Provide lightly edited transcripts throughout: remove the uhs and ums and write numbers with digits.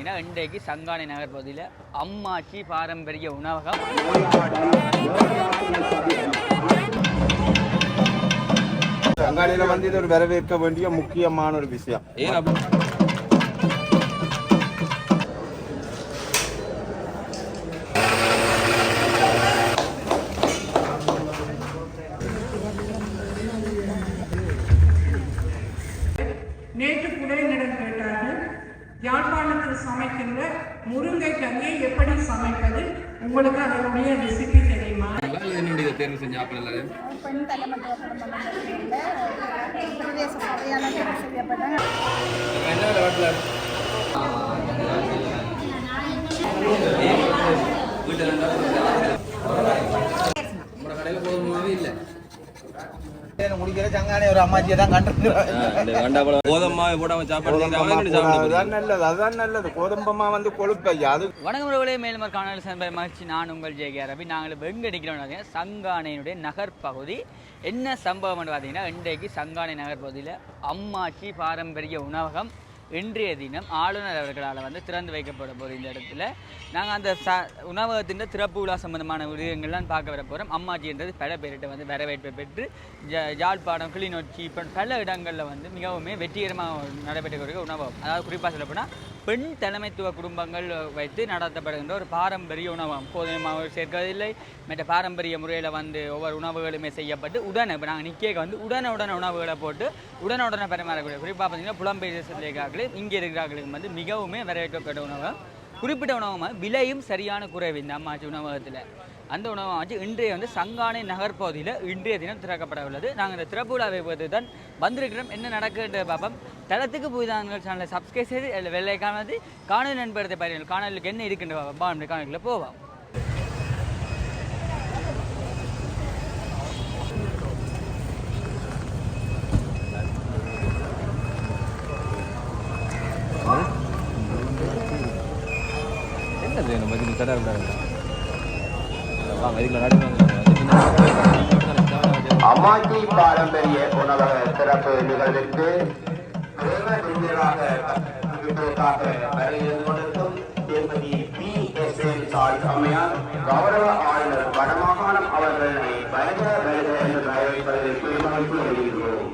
இன்றைக்கு சங்கானை நகர் பகுதியில் அம்மாச்சி பாரம்பரிய உணவகம். சங்கானையில் வந்து இது ஒரு வரவேற்க வேண்டிய முக்கியமான ஒரு விஷயம். நேற்று கூட என்னிடம் கேட்டார்கள், யாழ்ப்பாணத்தில் சமைக்கின்ற முருங்கை கறியை எப்படி சமைப்பது, உங்களுக்கு அதனுடைய ரெசிபி தெரியுமா? என்னுடைய தேர்வு செஞ்ச பெண் தலைமத்துவ பிரதேச சபையால் தேர்வு செய்யப்பட்ட கடையில் போதுமாவே இல்லை. முடிக்கிற சங்கானை ஒரு அம்மாச்சியை தான் கண்டிருக்கிறோம். கோதம்மாவை போடாம சாப்பாடு அதுதான் நல்லது. கோதம்பமா வந்து கொழுப்பையா அது. வணக்கமுறை மேலும் காணொலி சம்பை மகிழ்ச்சி. நான் உங்கள் ஜே.கே. ரவி. நாங்கள் எங்கே அடிக்கிறோம் சங்கானையினுடைய நகர் பகுதி. என்ன சம்பவம் பார்த்தீங்கன்னா, இன்றைக்கு சங்கானை நகர் பகுதியில் அம்மாச்சி பாரம்பரிய உணவகம் இன்றைய தினம் ஆளுநர் அவர்களால் வந்து திறந்து வைக்கப்பட போகிற இந்த இடத்துல நாங்கள் அந்த உணவகத்தின் திறப்பு விழா சம்பந்தமான விடயங்கள்லாம் பார்க்க வர போகிறோம். அம்மாச்சின்றது பல பேர்கிட்ட வந்து வரவேற்பை பெற்று யாழ்ப்பாணம், கிளிநொச்சி இப்போ பல இடங்களில் வந்து மிகவும் வெற்றிகரமாக நடைபெற்ற உணவகம். அதாவது குறிப்பாக சொல்லப்போனால் பெண் தலைமைத்துவ குடும்பங்கள் வைத்து நடத்தப்படுகின்ற ஒரு பாரம்பரிய உணவகம். கோதுமை மாவு சேர்க்கவில்லை, மற்ற பாரம்பரிய முறையில் வந்து ஒவ்வொரு உணவுகளுமே செய்யப்பட்டு இப்போ நாங்கள் நிற்க வந்து உடனுடன் உணவுகளை போட்டு உடனுடனே பரிமாறக்கூடிய, குறிப்பாக பார்த்தீங்கன்னா புலம்பெயர் தேசத்திலேக்காக இங்கே இருக்கிறார்களுக்கு வந்து மிகவும் வரவேற்கப்பட்ட உணவகம். குறிப்பிட்ட உணவகம் விலையும் சரியான குறைவு இந்த அம்மாச்சி உணவகத்தில். அந்த உணவகம் வச்சு இன்றைய வந்து சங்கானை நகர் பகுதியில் இன்றைய தினம் திறக்கப்பட உள்ளது. நாங்கள் இந்த திறப்பு விழாவை பொறுத்து தான் வந்திருக்கிறோம். என்ன நடக்குன்ற பாப்பம். தளத்துக்கு புதிதாங்கள் சேனலை சப்ஸ்கிரைப் செய்து அதில் வெள்ளை காணாது காணொலி நண்பரத்தை பாருங்கள். காணொலிக்கு என்ன இருக்குன்ற பாப்பம். பாம்பு காணொலியில் போவோம். அம்மாச்சி பாரம்பரிய உணவக சிறப்பு நிகழ்விற்கு கௌரவ ஆளுநர் வடமாகாணம் அவர்களை வருக வருக என்று வரவேற்பதில் பெருமகிழ்ச்சி அடைகின்றோம்.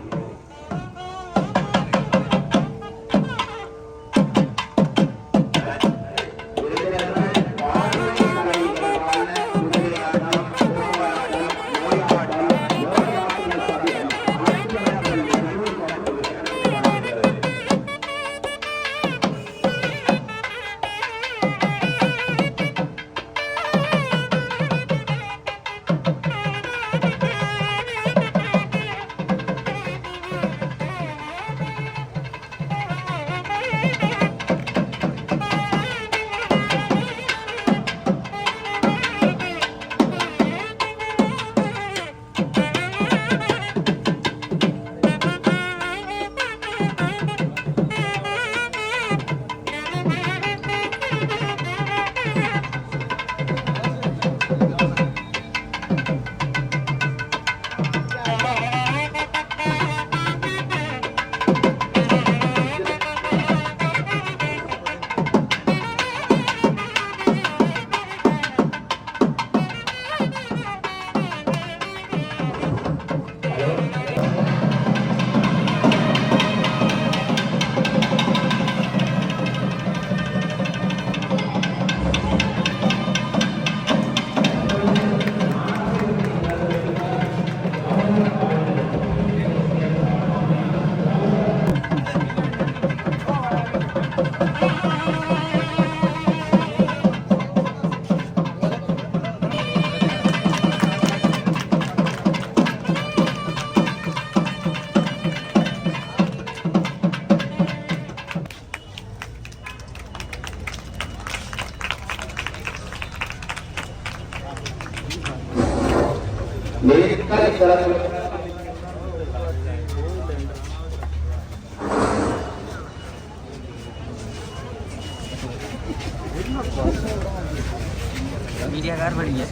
मीडियाकार बनी है।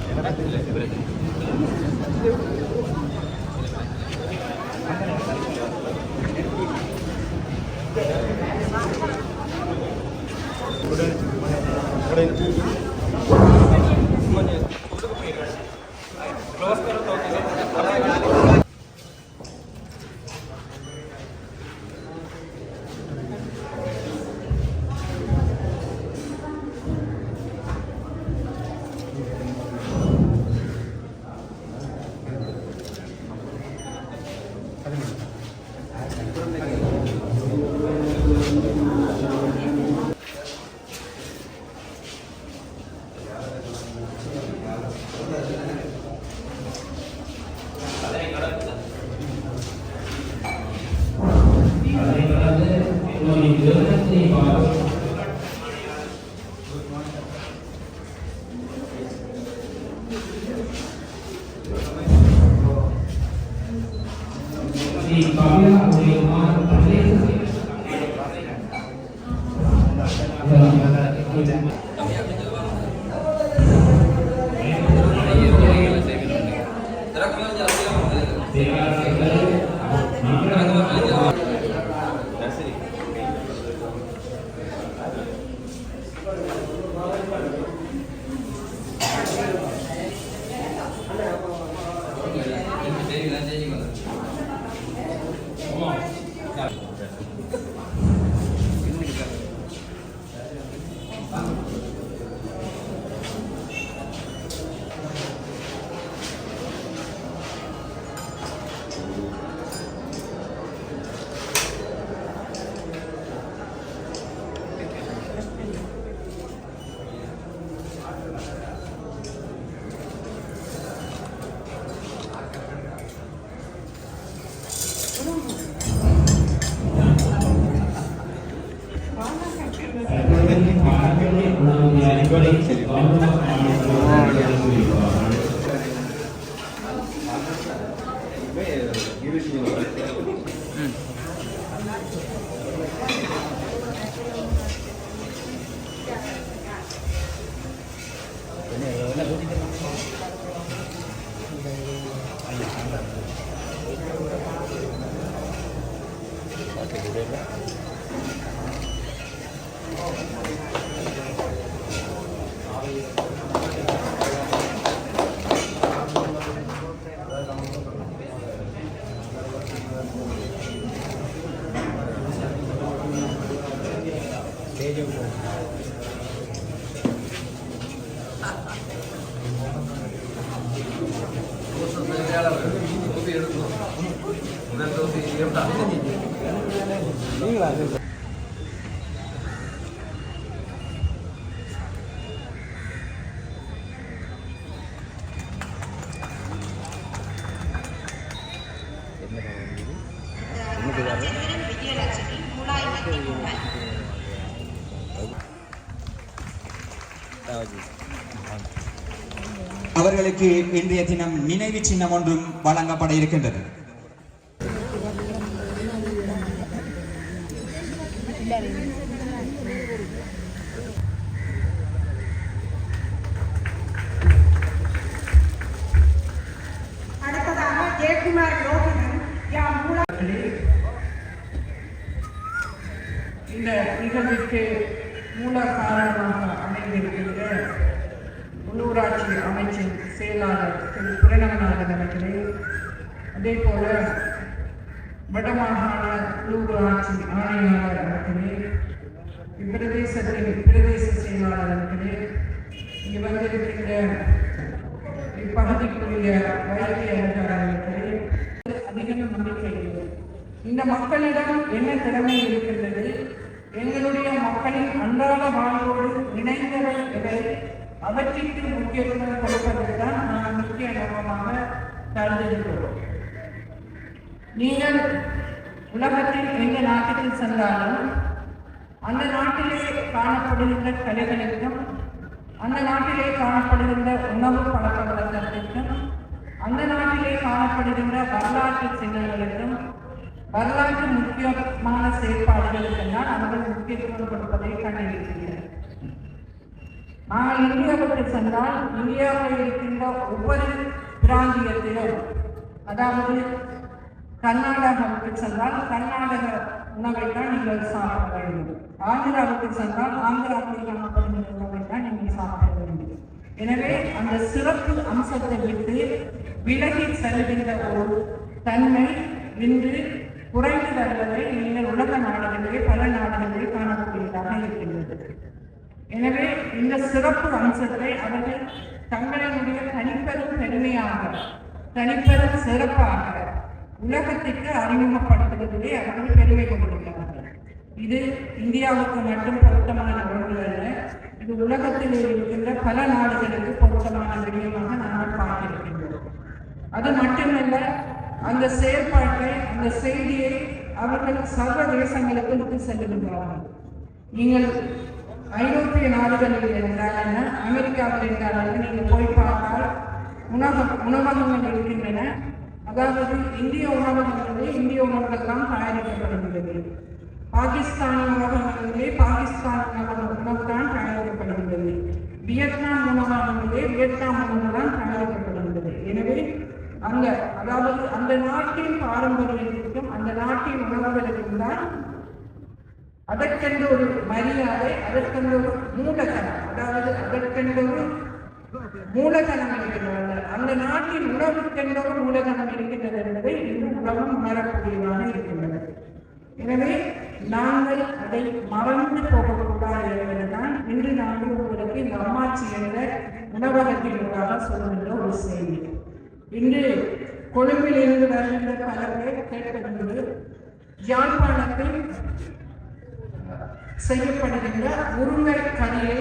அவர்களுக்கு இன்றைய தினம் நினைவு சின்னம் ஒன்றும் வழங்கப்பட இருக்கின்றது. அடுத்ததாக ஜெயக்குமார் இந்த நிகழ்வுக்கு மூல காரணமாக அமைந்திருக்கின்ற உள்ளூராட்சி அமைச்சின் செயலாளர் திரு பிரணவநாதன் அவர்களே, அதே போல வடமாகாண உள்ளூராட்சி ஆணையாளர் அவர்களே, இப்பிரதேசத்தின் பிரதேச செயலாளர் அவர்களே, இங்கு வந்திருக்கின்ற இப்பகுதிக்குரிய வைத்திய அதிகாரிகளே, அதிகம் நம்பிக்கை இல்லை. இந்த மக்களிடம் என்ன திறமை இருக்கின்றது, எங்களுடைய மக்களின் அன்றாட வாழ்வோடு இணைந்தவர்கள் அவற்றிற்கு முக்கியத்துவம் கொடுப்பதுதான் நான் முக்கிய நோக்கமாக கருதுகிறோம். நீங்கள் உலகத்தில் எந்த நாட்டுக்கு சென்றாலும் அந்த நாட்டிலே காணப்படுகின்ற கலைகளுக்கும், அந்த நாட்டிலே காணப்படுகின்ற உணவு பழக்க வழக்கத்திற்கும், அந்த நாட்டிலே காணப்படுகின்ற வரலாற்று சின்னங்களுக்கும், வரலாற்று முக்கியமான செயற்பாடுகளுக்கெல்லாம் அவர்கள் முக்கியத்துவம் கொடுப்பதை கண்டிருக்கிறீர்கள். நாங்கள் இந்தியாவுக்கு சென்றால் இந்தியாவில் இருக்கின்ற ஒவ்வொரு பிராந்தியத்திலும், அதாவது கர்நாடகாவுக்கு சென்றால் கர்நாடக உணவை தான் நீங்கள் சாப்பிட வேண்டும். ஆந்திராவுக்கு சென்றால் ஆந்திராவில் காணப்படுகின்ற உணவை தான் நீங்கள் சாப்பிட வேண்டும். எனவே அந்த சிறப்பு அம்சத்தை விட்டு விலகி செல்கின்ற ஒரு தன்மை இன்று குறைந்து வருவதை நீங்கள் உலக நாடுகளிலே பல நாடுகளிலே காணக்கூடியதாக இருக்கின்றது. எனவே இந்த சிறப்பு அம்சத்தை அவர்கள் தங்களினுடைய தனிப்பெரும் பெருமையாக தனிப்பெரும் சிறப்பாக உலகத்திற்கு அறிமுகப்படுத்துவதிலே அவர்கள் பெருமை கொண்டிருக்கிறார்கள். இது இந்தியாவுக்கு மட்டும் பொருத்தமான ஒன்று அல்ல, இது உலகத்தில் இருக்கின்ற பல நாடுகளுக்கு பொருத்தமான விடயமாக நாங்கள் பார்த்திருக்கின்றோம். அது மட்டுமல்ல, அந்த செயல்பாட்டை அந்த செய்தியை அவர்கள் சர்வதேசங்களுக்கு எடுத்து செல்லுகின்றார்கள். நீங்கள் ஐரோப்பிய நாடுகளில் இருந்தால் என்ன, அமெரிக்காவில் இருந்தாலும் நீங்கள் போய் பார்த்தால் உணவகங்கள் இருக்கின்றன. அதாவது இந்திய உணவகங்களிலே இந்திய உணவுகள் தான் தயாரிக்கப்படுகின்றது. பாகிஸ்தான் உணவகங்களிலே பாகிஸ்தான் உணவு தான் தயாரிக்கப்படுகின்றது. வியட்நாம் உணவகங்களிலே வியட்நாம் உணவு தான் தயாரிக்கப்படுகின்றது. எனவே அதாவது அந்த நாட்டின் பாரம்பரியத்திற்கும் அந்த நாட்டின் உணவுகளுக்கும் தான் அதற்கென்று ஒரு மரியாதை, அதற்கென்று ஒரு மூலதனம், அதாவது அதற்கென்று ஒரு மூலதனம் இருக்கின்றது. அந்த நாட்டின் உணவுக்கென்று ஒரு மூலதனம் இருக்கின்றது என்பதை இன்று உலகம் உணரக்கூடியதாக இருக்கின்றது. எனவே நாங்கள் அதை மறந்து போகக்கூடாது என்பதுதான் இன்று நாங்கள் உங்களுக்கு இந்த அம்மாச்சி என்ற உணவகத்தினூடாக சொல்லுகின்ற ஒரு செய்தி. இன்று கொழும்பிலிருந்து வருகின்ற பல பேர் கேட்பது, யாழ்ப்பாணத்தில் செய்யப்படுகின்ற முருங்கை கறியை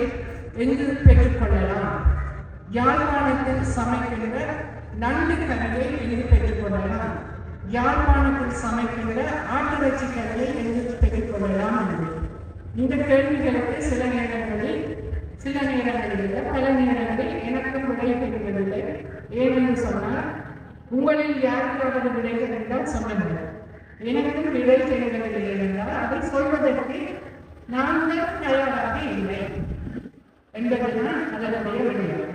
எங்கு பெற்றுக்கொள்ளலாம், யாழ்ப்பாணத்தில் சமைக்கின்ற நண்டு கறியை எங்கு பெற்றுக்கொள்ளலாம், யாழ்ப்பாணத்தில் சமைக்கின்ற ஆட்டிறைச்சி கறியை எங்கு பெற்றுக்கொள்ளலாம் என்று இந்த கேள்விகளுக்கு சில நேரங்களில் பல நேரங்களில் எனக்கும் விடை தெரிவதில்லை. ஏனென்று சொன்னால், உங்களில் யாருக்காவது விடை தெரிந்தால் சொல்லுங்கள். எனக்கும் விடை தெரிவதில்லை என்றால் அதை சொல்வதற்கு நாங்கள் தயாராக இல்லை என்பதுதான் அதனுடைய விடயம்.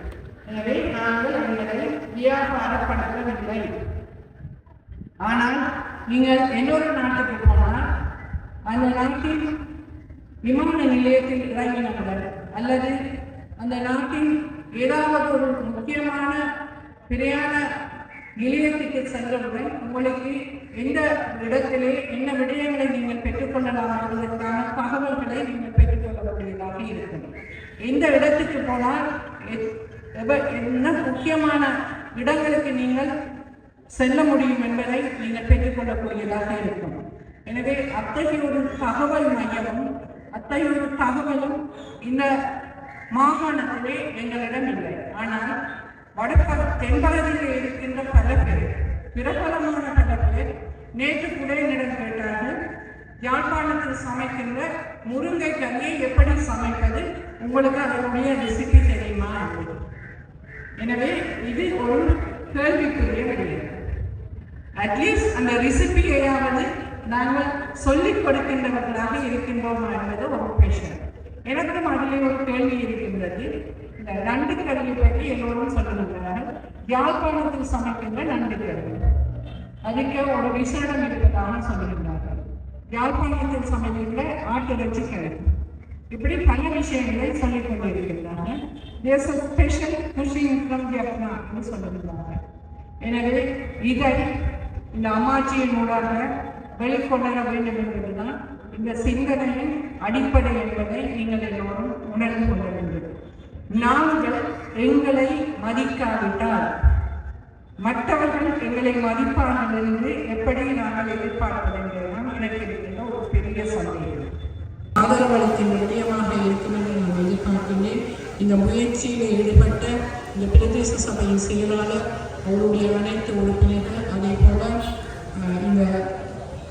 எனவே நாங்கள் அவர்களை வியாபாரப்படுத்தவில்லை. ஆனால் நீங்கள் இன்னொரு நாட்டுக்கு போனால் அந்த நாட்டின் விமான நிலையத்தில் இறங்கினவர் அல்லது அந்த நாட்டின் ஏதாவது ஒரு முக்கியமான பிரயாண நிலையத்துக்கு சென்றவுடன் உங்களுக்கு எந்த இடத்திலே என்ன விடயங்களை நீங்கள் பெற்றுக்கொள்ளலாம் என்பதற்கான தகவல்களை நீங்கள் பெற்றுக்கொள்ளக்கூடியதாக இருக்கும். எந்த இடத்துக்கு போனால் என்ன முக்கியமான இடங்களுக்கு நீங்கள் செல்ல முடியும் என்பதை நீங்கள் பெற்றுக்கொள்ளக்கூடியதாக இருக்கும். எனவே அத்தகைய ஒரு தகவல் மையமும் அத்தகைய ஒரு தகவலும் இந்த மாகாணத்திலே எங்களிடம் இல்லை. ஆனால் தென்பகுதியில் இருக்கின்ற பல பேர், பிரபலமான பல பேர் நேற்று கூட என்னிடம் கேட்டார்கள், யாழ்ப்பாணத்தில் சமைக்கின்ற முருங்கை கறியை எப்படி சமைப்பது, உங்களுக்கு அதனுடைய ரெசிபி தெரியுமா என்பது. எனவே இது ஒரு கேள்விக்குரிய விடயம். அட்லீஸ்ட் அந்த ரெசிபியையாவது நாங்கள் சொல்லிக் கொடுக்கின்றவர்களாக இருக்கின்றோமா என்பது ஒரு கொஸ்டின். எனக்கும் அதிலே ஒரு கேள்வி இருக்கின்றது. இந்த நண்டு கறியை பற்றி எல்லோரும் சொல்லுகிறார்கள். யாழ்ப்பாணத்தில் சமைக்கின்ற நண்டு கறி, அதுக்கு ஒரு விசேடம் இருப்பதாக சொல்லுகின்றார்கள். யாழ்ப்பாணத்தில் சமைக்கின்ற ஆட்டிறைச்சி கறி, இப்படி பல விஷயங்களை சொல்லிக் கொண்டிருக்கின்றார்கள். There's a special cuisine from Vietnam என்று சொல்லுகிறார்கள். எனவே இதை இந்த அம்மாச்சியின் மூலமாக வெளிக்கொணர வேண்டும் என்பதுதான் இந்த சிந்தனையின் அடிப்படை என்பதை நீங்கள் எல்லோரும் உணர்ந்து கொள்ள வேண்டும். நாங்கள் எங்களை மதிக்காவிட்டால் மற்றவர்கள் எங்களை மதிப்பார்கள் என்று எப்படி நாங்கள் எதிர்பார்க்க வேண்டியதுதான் எனக்கு இருக்கின்ற ஒரு பெரிய சந்தேகம். ஆதரவளிக்கும் விடயமாக இருக்கும் என்று நான் எதிர்பார்க்கின்றேன். இந்த முயற்சியில் ஈடுபட்ட இந்த பிரதேச சபையின் செயலாளர், அவருடைய அனைத்து உறுப்பினர்கள், அதே போல இந்த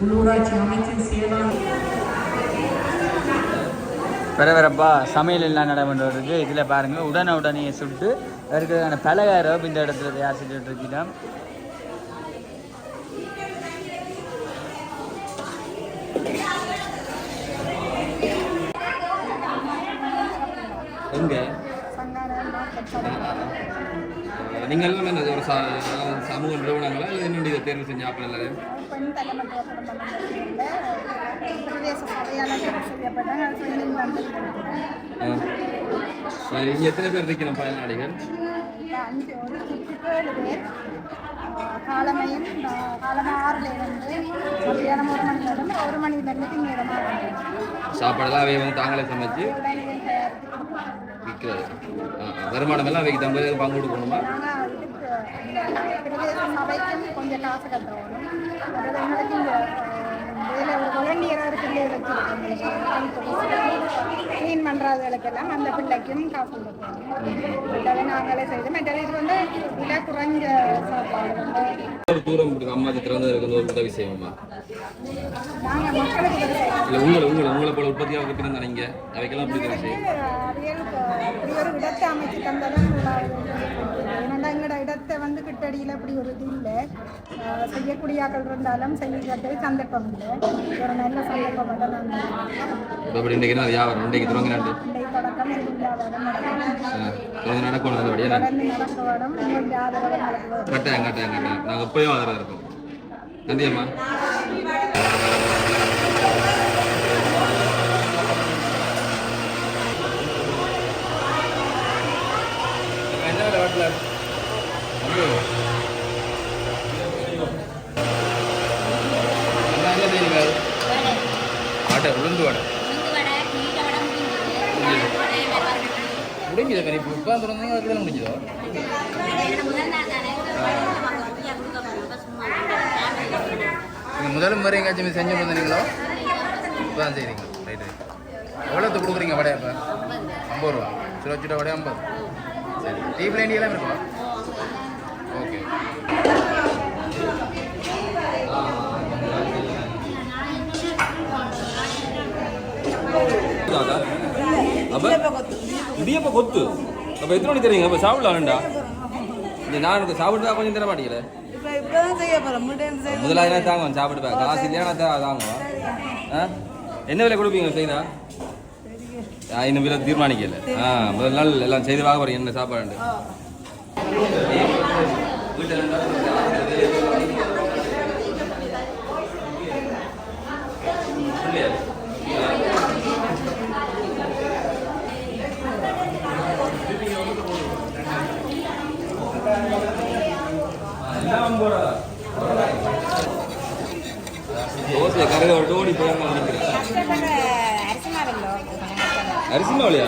உள்ளூராட்சி அமைச்சின் செயலாளர், பரபரப்பா சமையல் எல்லாம் நடைபெறுவதற்கு இதில் பாருங்கள், உடனே சுட்டு இருக்கிறதான பலகாரம் இந்த இடத்துல தயார் செஞ்சுட்டு இருக்கிறோம். எங்க நீங்கள் எல்லாம் என்ன ஒரு சமூக நிறுவனங்களா இல்லை என்னுடைய இதை தேர்வு செஞ்ச ஆப்பிள் எல்லாரும் பெண் தலைமத்துவ குடும்பம் என்ற பெயரில் பிரதேச சபையால் தேர்வு செய்யப்பட்டாங்க. அது பெண்ணின் வந்திருக்கிறேன். இங்கே எத்தனை பேர் இருக்கிறோம் பயனாளிகள்? ஒரு 7 பேர். காலமையும் காலமாக 6லேருந்து மத்தியானம் 1 மணிலேருந்து 1 மணிலேருந்து நேரமாக சாப்பாடெல்லாம் அவை வந்து தாங்களே சமைச்சு விற்கிறது. வருமானம் எல்லாம் அவைக்கு 50 பேர் பங்கு கொடுக்கணுமா? நாங்கள் இதுக்கு பிரதேச சபைக்கும் கொஞ்சம் காசு கட்டுறோம். அதாவது எங்களுக்கு இந்த வேலை ஒரு வாலண்டியராக இருக்கிற க்ளீன் பண்ணுறதுகளுக்கெல்லாம் அந்த பிள்ளைக்கும் காசு கொடுப்போம். மற்றது நாங்களே செய்து மற்றது இது வந்து விலை குறைஞ்ச சாப்பாடு வந்து தூரம் அம்மாச்சி திறந்து இருக்கிறது ஒரு உதவி செய்வோமா? நாங்கள் மக்களுக்கு இல்லை உங்களை போல உற்பத்தியாக இருக்கிறது நினைங்க அவைக்கெல்லாம் அப்படி உதவி செய்யும். அப்படி ஒரு இடத்தை அமைச்சு தந்ததான் ஏன்னா எங்களோட இடத்தை வந்து கிட்டடியில் அப்படி ஒரு இது இல்லை. செய்யக்கூடிய ஆக்கள் இருந்தாலும் செய்யறது சந்தர்ப்பம் இல்லை. ஒரு நல்ல சந்தர்ப்பம் மட்டும் இப்படி இன்றைக்கு நான் வியாபாரம் இன்றைக்கு தொடங்கினாண்டு தொடக்கம் தொடர்ந்து நடக்கணும் நல்லபடியாக நடக்க வேணும். எங்களுடைய ஆதரவு நடக்குவது கட்டாயம் நாங்கள் எப்பயும் ஆதரவாக இருக்கோம். நன்றி அம்மா. உளுந்து வடை முடிஞ்சது இப்போ இப்போ தொடர்ந்து அதுக்கு தானே முடிஞ்சதோ? நீங்கள் முதல் முறை எங்கேயாச்சும் செஞ்சு வந்தீங்களோ இப்போ தான் செய்கிறீங்க. ரைட்டு. எவ்வளோத்து கொடுக்குறீங்க வடையை இப்போ? 50 ரூபா. சுட வடை 50. சரி. டீ பிளேண்டி எல்லாம் இருக்குமா? ஓகே. இடியப்ப கொத்து அப்போ எத்தனை மணி தருவீங்க? அப்போ சாப்பிடலாம்டா. இந்த நான் சாப்பிட்டு கொஞ்சம் தர மாட்டேங்கிறேன். முதலாயிரம் தாங்க சாப்பிட்டு காசு இல்லையா தாங்குவோம். என்ன விலை கொடுப்பீங்க செய்தா? இன்னும் விலை தீர்மானிக்கல. முதல் நாள் எல்லாம் செய்து வாங்க போறீங்க என்ன சாப்பாடு? தோசை கரையை ஒரு டோடி போய் அரிசி மாவுலையா?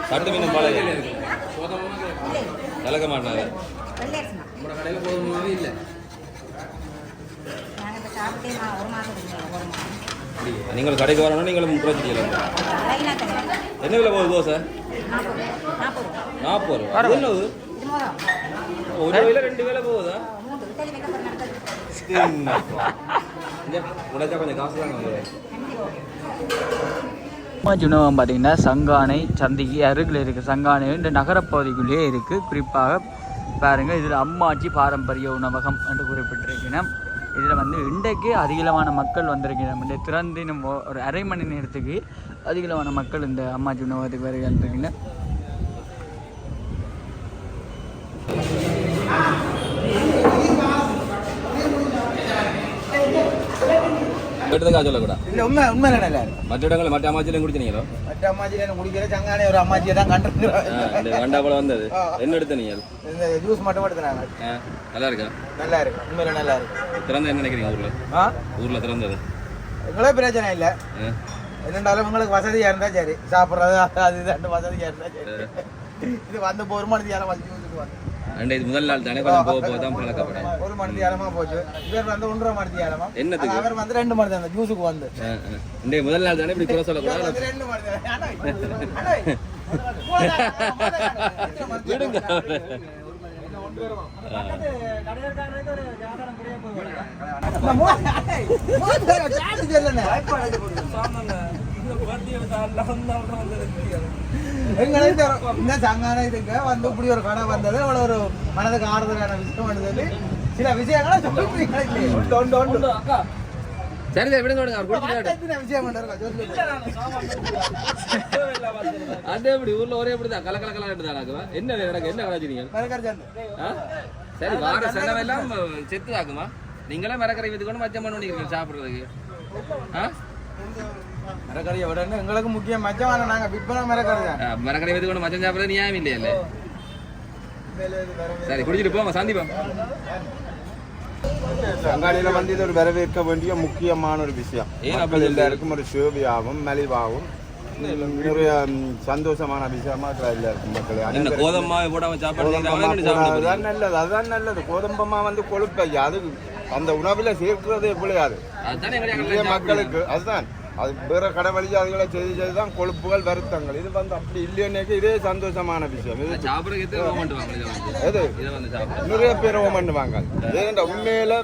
கட்டு மீன் பாலை கலக்க மாட்டாங்க. நம்ம கடையில் போதுமாவே இல்லை. நீங்கள் கடைக்கு வரணும். நீங்களும் குறைச்சிக்கலாம். என்ன விலை போகுது தோசை? 40 ரூபா. என்னது ஒரு வேலை 2 வேலை போகுதா? உடைச்சா கொஞ்சம் காசு தாங்க. அம்மாச்சி உணவகம் பார்த்தீங்கன்னா சங்கானை சந்திக்கு அருகில் இருக்குது. சங்கானை இந்த நகரப்பகுதிக்குள்ளேயே இருக்குது. குறிப்பாக பாருங்கள், இதில் அம்மாச்சி பாரம்பரிய உணவகம் என்று குறிப்பிட்டிருக்கிறேன். இதில் வந்து இன்றைக்கு அதிகளவான மக்கள் வந்திருக்கிறோம். இந்த திறந்து ஒரு அரை மணி நேரத்துக்கு அதிகளவான மக்கள் இந்த அம்மாச்சி உணவகத்துக்கு வருகின்றன. சொல்லக்கூடாது. மற்ற இடங்கள் மற்ற அம்மாச்சியிலும் குடிச்சீங்களோ? மற்ற அம்மாச்சியில குடிக்கிற சங்கானே ஒரு அம்மாச்சியை தான் கண்டிருக்கிறோம். வண்டா போல வந்தது. என்ன எடுத்தீங்க? ஜூஸ் மட்டும் எடுத்துனாங்க. நல்லா இருக்கா? நல்லா இருக்கு. உண்மையில நல்லா இருக்கு. திறந்த என்ன நினைக்கிறீங்க? ஊர்ல திறந்தது எங்களே பிரச்சனை இல்லை. என்னண்டாலும் உங்களுக்கு வசதியா இருந்தா சரி, சாப்பிட்றது அது இது வசதியா இருந்தா சரி. இது வந்து 1 மணித்தியாலம் வந்து இது முதல் நாள் தானே கொஞ்சம் போக தான் பழக்கப்படும். 1 மணித்தியாலமா போச்சு. இவர் வந்து 1.5 மணித்தியாலமா. என்னத்துக்கு? அவர் வந்து 2 மணி தான் ஜூஸுக்கு வந்து. இந்த முதல் நாள் தானே இப்படி குறை சொல்லக்கூடாது. 2 மணி தான். விடுங்க. இந்த சங்கான இதுங்க வந்து இப்படி ஒரு கடை வந்தது அவ்வளவு ஒரு மனதுக்கு ஆறுதலான விஷயம் வந்தது. சில விஷயங்களை சரி விடுங்க. விஷயம் அது எப்படி ஊர்ல ஒரே எப்படிதான் கல கல கலண்டுதானாக்குவா என்ன எனக்கு என்ன கலாச்சிருங்க மரக்கறி சந்தை சரி வார செலவெல்லாம் செத்து ஆகுமா நீங்களே மரக்கரை வித்துக்கணும் மச்சம் பண்ணிக்கிறீங்க சாப்பிடுறதுக்கு மரக்கறியை விட எங்களுக்கு முக்கியம் மச்சமான நாங்க விற்பனை மரக்கறி தான் மரக்கரை வித்துக்கணும் மச்சம் சாப்பிடுறது நியாயம் இல்லையல்ல சரி குடிச்சிட்டு போங்க சந்திப்போம் அங்காடியில வந்து இது ஒரு வரவேற்க வேண்டிய முக்கியமான ஒரு விஷயம் மக்கள் எல்லாருக்கும் ஒரு சேவையாகவும் மலிவாகவும் நிறைய சந்தோஷமான விஷயமா எல்லாருக்கும் மக்கள் கோதம்மா போடாம சாப்பாடு நல்லது அதுதான் நல்லது கோதம்பமா வந்து கொழுப்பையா அது அந்த உணவுல சேர்க்கிறது எப்படியாது மக்களுக்கு அதுதான் அது வேற கடை வழியா அதுகளை செய்துதான் கொழுப்புகள் வருத்தங்கள் இது வந்து அப்படி இல்லையோன்னே இதே சந்தோஷமான விஷயம் நிறைய பேர் பண்ணுவாங்க ஏன்னா உண்மையில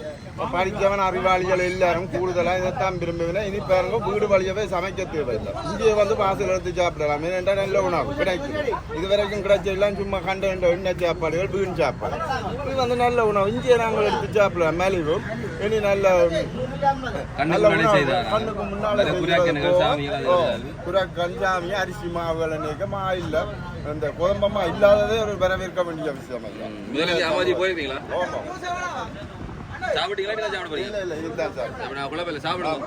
படித்தவன் அறிவாளிகள் எல்லாரும் கூடுதலா இதைத்தான் விரும்புவேன் இனி பாருங்க வீடு வழியவே சமைக்க தேவையில்லை இங்கே வந்து வாசல் எடுத்து சாப்பிடலாம் ஏனென்றா நல்ல உணவு கிடைக்கும் இதுவரைக்கும் கிடைச்செல்லாம் சும்மா கண்ட எண்ணெய் சாப்பாடுகள் வீண் சாப்பாடு இது வந்து நல்ல உணவு இங்கே நாங்கள் எடுத்து சாப்பிடலாம் மலிவும் இனி நல்ல கண்ணுக்கு முன்னால கஞ்சாமி அரிசி மாவுகள் நீக்கமா இல்ல இந்த குழம்பமா இல்லாததே ஒரு வரவேற்க வேண்டிய விஷயம் போயிருக்கீங்களா சாப்பிட்டீங்களா சாப்பிட போறீங்க இல்ல இதுதான் சார் சாப்பிடுவோம்